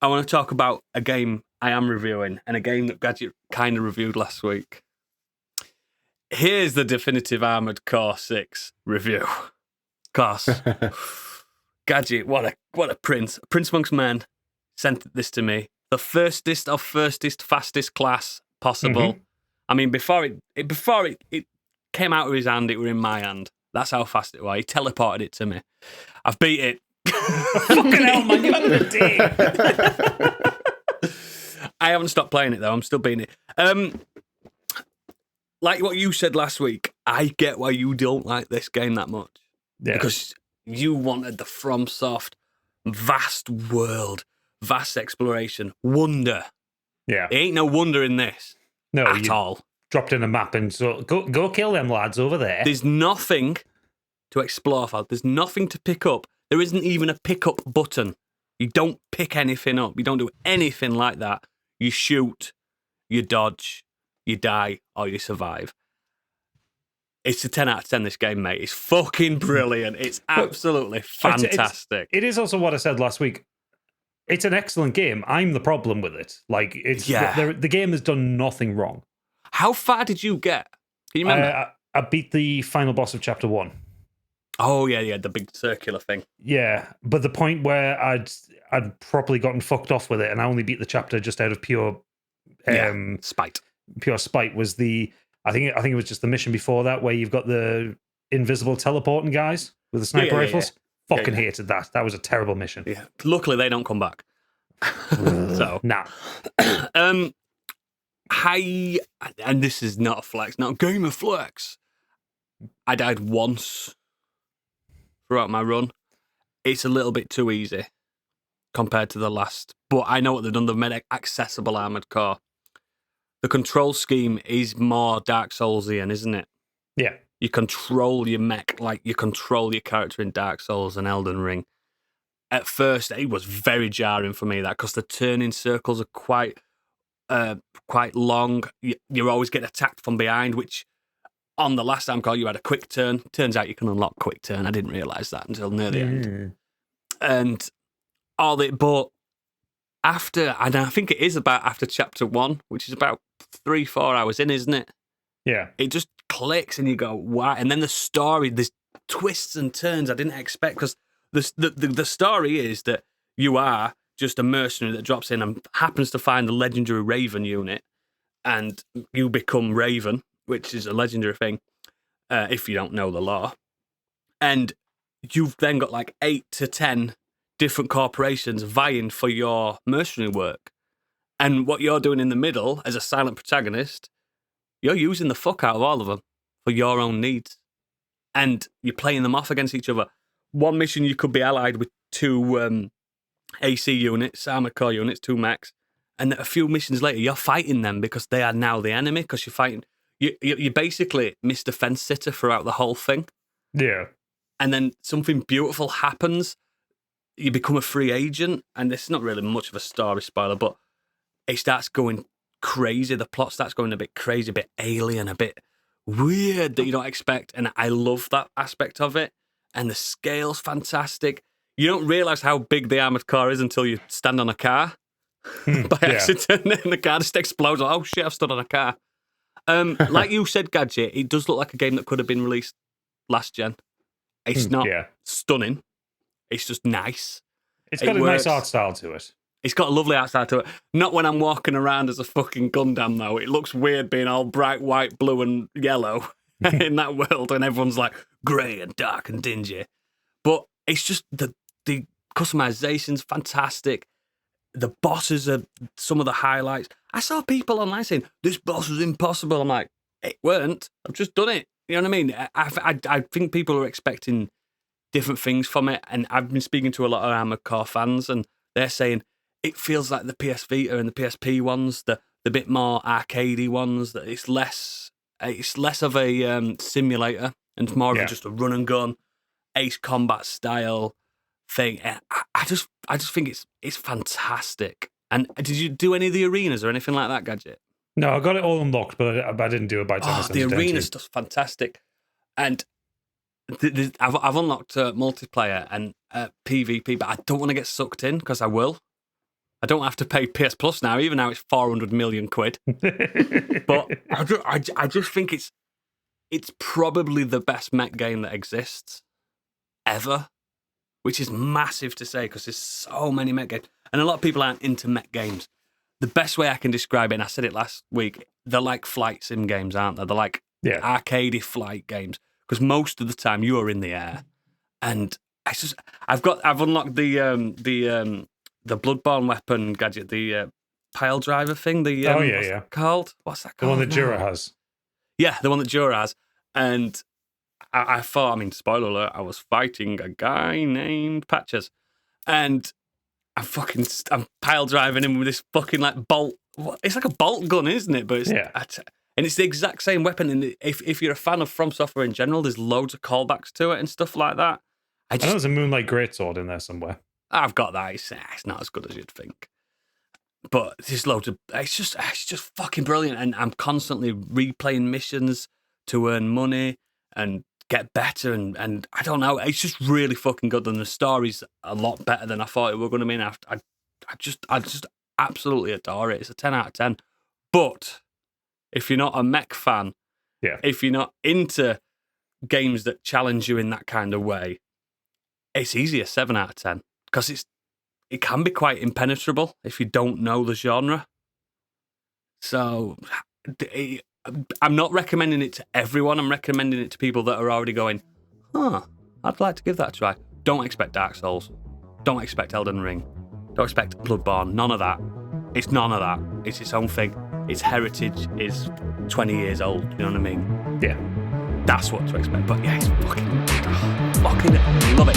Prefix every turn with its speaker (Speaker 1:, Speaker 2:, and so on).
Speaker 1: I want to talk about a game I am reviewing and a game that Gadget kind of reviewed last week. Here's the definitive Armored Core 6 review. Of course, Gadget, what a prince. Prince amongst men sent this to me. The fastest, fastest class possible. I mean, before it came out of his hand, it were in my hand. That's how fast it was. He teleported it to me. I've beat it.
Speaker 2: Fucking hell, man, you're having a day.
Speaker 1: I haven't stopped playing it, though. I'm still beating it. Like what you said last week, I get why you don't like this game that much.
Speaker 2: Yeah.
Speaker 1: Because you wanted the FromSoft vast world, vast exploration, wonder.
Speaker 2: Yeah.
Speaker 1: It ain't no wonder in this at all.
Speaker 2: Dropped in a map and so go kill them lads over there.
Speaker 1: There's nothing to explore for. There's nothing to pick up. There isn't even a pick up button. You don't pick anything up. You don't do anything like that. You shoot, you dodge, you die, or you survive. It's a 10 out of 10, this game, mate. It's fucking brilliant. It's absolutely fantastic.
Speaker 2: It is also what I said last week. It's an excellent game. I'm the problem with it. Like, the game has done nothing wrong.
Speaker 1: How far did you get? Can you remember?
Speaker 2: I beat the final boss of Chapter 1.
Speaker 1: Oh, yeah, the big circular thing.
Speaker 2: Yeah, but the point where I'd properly gotten fucked off with it, and I only beat the chapter just out of pure
Speaker 1: spite.
Speaker 2: Pure spite was I think it was just the mission before that where you've got the invisible teleporting guys with the sniper rifles. Fucking hated that. That was a terrible mission.
Speaker 1: Yeah. Luckily, they don't come back. So
Speaker 2: nah.
Speaker 1: And this is not a flex, not a game of flex. I died once throughout my run. It's a little bit too easy compared to the last, but I know what they've done. They've made it accessible Armored Core. The control scheme is more Dark Soulsian, isn't it?
Speaker 2: Yeah.
Speaker 1: You control your mech like you control your character in Dark Souls and Elden Ring. At first, it was very jarring for me, that, because the turning circles are quite long. You always get attacked from behind, which on the last time call you had a quick turn. Turns out you can unlock quick turn. I didn't realise that until near the end. And but after, and I think it is about after Chapter 1, which is about 3-4 hours in, isn't it?
Speaker 2: Yeah.
Speaker 1: It just clicks and you go, wow. And then the story, there's twists and turns I didn't expect, because the story is that you are just a mercenary that drops in and happens to find the legendary Raven unit, and you become Raven, which is a legendary thing, if you don't know the lore. And you've then got like 8 to 10 different corporations vying for your mercenary work. And what you're doing in the middle as a silent protagonist, you're using the fuck out of all of them for your own needs. And you're playing them off against each other. One mission, you could be allied with 2 AC units, Armored Core units, 2 mechs. And a few missions later, you're fighting them because they are now the enemy, because you're fighting. You're basically Mr. Fence Sitter throughout the whole thing.
Speaker 2: Yeah.
Speaker 1: And then something beautiful happens. You become a free agent, and it's not really much of a story spoiler, but it starts going crazy. The plot starts going a bit crazy, a bit alien, a bit weird that you don't expect. And I love that aspect of it. And the scale's fantastic. You don't realise how big the Armored Core is until you stand on a car by accident, and the car just explodes. Like, oh shit, I've stood on a car. Like you said, Gadget, it does look like a game that could have been released last gen. It's not stunning. It's just nice.
Speaker 2: It's got a nice art style to it.
Speaker 1: It's got a lovely art style to it. Not when I'm walking around as a fucking Gundam, though. It looks weird being all bright white, blue and yellow in that world, and everyone's like grey and dark and dingy. But it's just the customization's fantastic. The bosses are some of the highlights. I saw people online saying, this boss is impossible. I'm like, it weren't. I've just done it. You know what I mean? I think people are expecting different things from it, and I've been speaking to a lot of Armored Core fans, and they're saying it feels like the PS Vita and the PSP ones, the bit more arcadey ones, that it's less of a simulator and more of just a run and gun, Ace Combat style thing. And I just think it's fantastic. And did you do any of the arenas or anything like that, Gadget?
Speaker 2: No, I got it all unlocked, but I didn't do it by time.
Speaker 1: The arena stuff's fantastic. And I've unlocked multiplayer and PvP, but I don't want to get sucked in, because I will. I don't have to pay PS Plus now. Even now, it's 400 million quid. But I just think it's probably the best mech game that exists ever, which is massive to say because there's so many mech games. And a lot of people aren't into mech games. The best way I can describe it, and I said it last week, they're like flight sim games, aren't they? They're like arcadey flight games because most of the time you are in the air. And I've unlocked the Bloodborne weapon gadget, the pile driver thing. What's that called? What's that called?
Speaker 2: The one that Jura has.
Speaker 1: Yeah, the one that Jura has. And I thought, spoiler alert, I was fighting a guy named Patches, and I'm pile driving him with this fucking like bolt. It's like a bolt gun, isn't it? But it's, and it's the exact same weapon. And if you're a fan of From Software in general, there's loads of callbacks to it and stuff like that.
Speaker 2: I know there's a Moonlight Greatsword in there somewhere.
Speaker 1: I've got that. It's not as good as you'd think. But there's loads of... It's just fucking brilliant. And I'm constantly replaying missions to earn money and get better. And I don't know. It's just really fucking good. And the story's a lot better than I thought it were going to be. I just absolutely adore it. It's a 10 out of 10. But if you're not a mech fan, if you're not into games that challenge you in that kind of way, it's easy a 7 out of 10 because it can be quite impenetrable if you don't know the genre. So I'm not recommending it to everyone. I'm recommending it to people that are already going, I'd like to give that a try. Don't expect Dark Souls. Don't expect Elden Ring. Don't expect Bloodborne. None of that. It's none of that. It's its own thing. Its heritage is 20 years old. You know what I mean?
Speaker 2: Yeah.
Speaker 1: That's what to expect. But yeah, it's fucking love it.